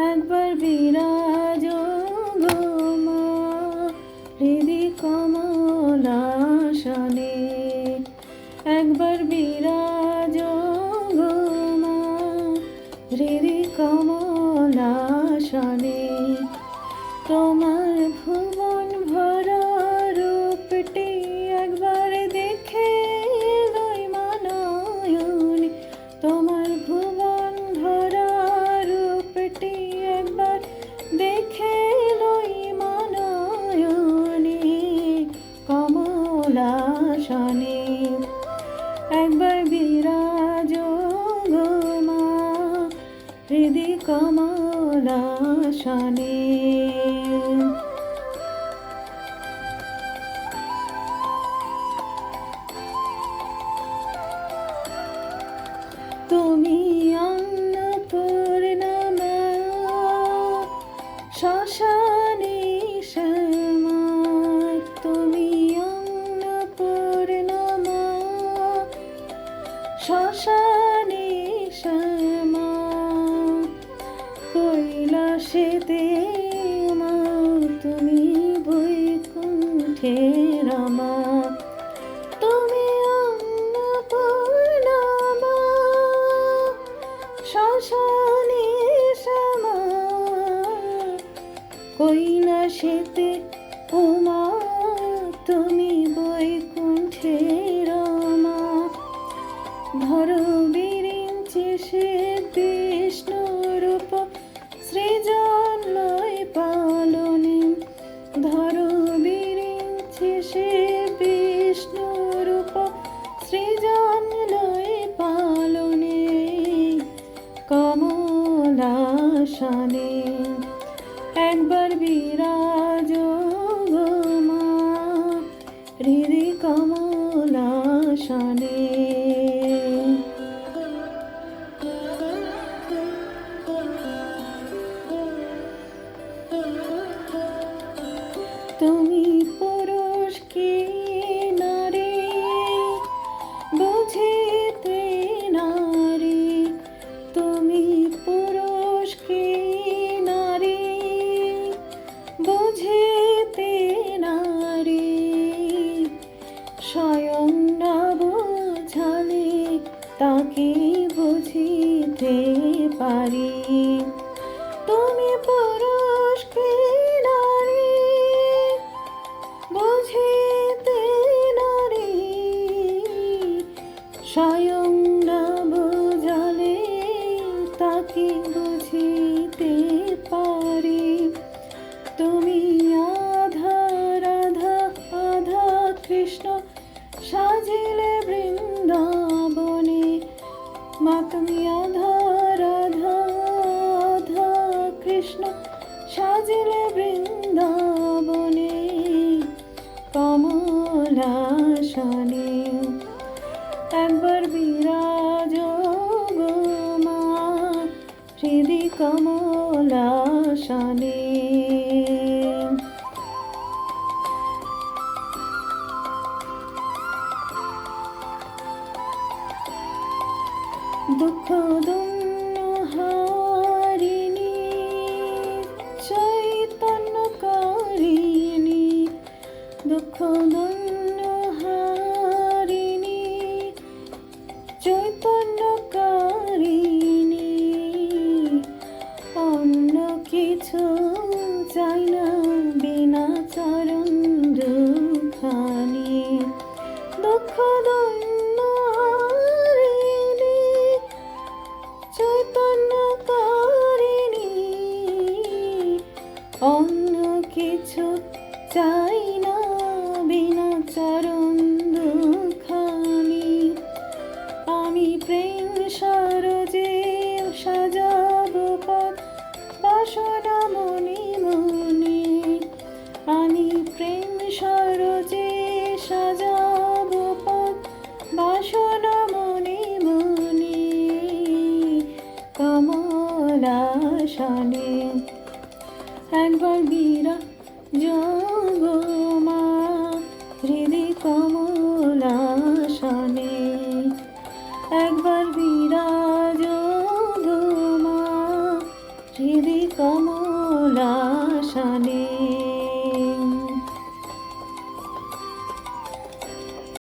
একবার বিরাজ গো মা হৃদি কমলাসনে, একবার বিরাজ গো মা হৃদি কমলাসনে। তোমার ভুবন ভরা রূপটি একবার দেখে লই মানয়নে, তোমার ভুবন ভরা রূপটি একবার দেখে লই মানয়নে কমলাসনে। একবার বিরাজ গো মা হৃদি কমলাসনে। তুমি অন্নপূর্ণা মা শ্মশানে শ্যামা, তুমি অন্নপূর্ণা মা শ্মশানে শ্যামা। কৈলাসেতে মা তুমি বৈকুণ্ঠে রমা, তুমি অন্নপূর্ণা মা শ্মশানে শ্যামা। কৈলাসেতে উমা তুমি বৈকুণ্ঠে রমা। ধরো বিরিঞ্চি সে বিষ্ণুরূপ সৃজন লয় পালনে, ধরো বিরিঞ্চি সে বিষ্ণুরূপ সৃজন লয় পালনে কমলাসনে। একবার বিরাজ গো মা হৃদি কমলাসনে। তুমি পুরুষ কি নারী বুঝিতে নারী, তুমি পুরুষ কি নারী বুঝিতে নারী। স্বয়ং না বুঝালে তাকে বুঝিতে পারি। তুমি পুরুষ কি নারী বুঝিতে নারী, স্বয়ং না বুঝালে তাকে বুঝিতে পারি। তুমি আধা রাধা আধা কৃষ্ণ সাজিলে বৃন্দাবনে, মা তুমি আধা রাধা আধা কৃষ্ণ সাজিলে বৃন্দাবনে কমলাসনে। একবার বিরাজ গো মা হৃদি কমলাসনে। দুঃখ দূর হারিণী চৈতন্যকারিণী, দুঃখ দূর হারিণী চৈতন্যকারিণী। অন্য কিছু চাই না বিনা চরণ দুখানি, দুঃখ দূর চৈতন্যকারিণী। অন্য কিছু চাই না বিনা চরণ দুখানি। আমি প্রেম সরোজে সাজাবো পথ বাসনা মনে মনে, আমি প্রেম সরোজে সাজাবো পথ বাসনা মনে মনে কমলাসনে। একবার বিরাজ গো মা হৃদি কমলাসনে, একবার বিরাজ গো মা হৃদি কমলাসনে।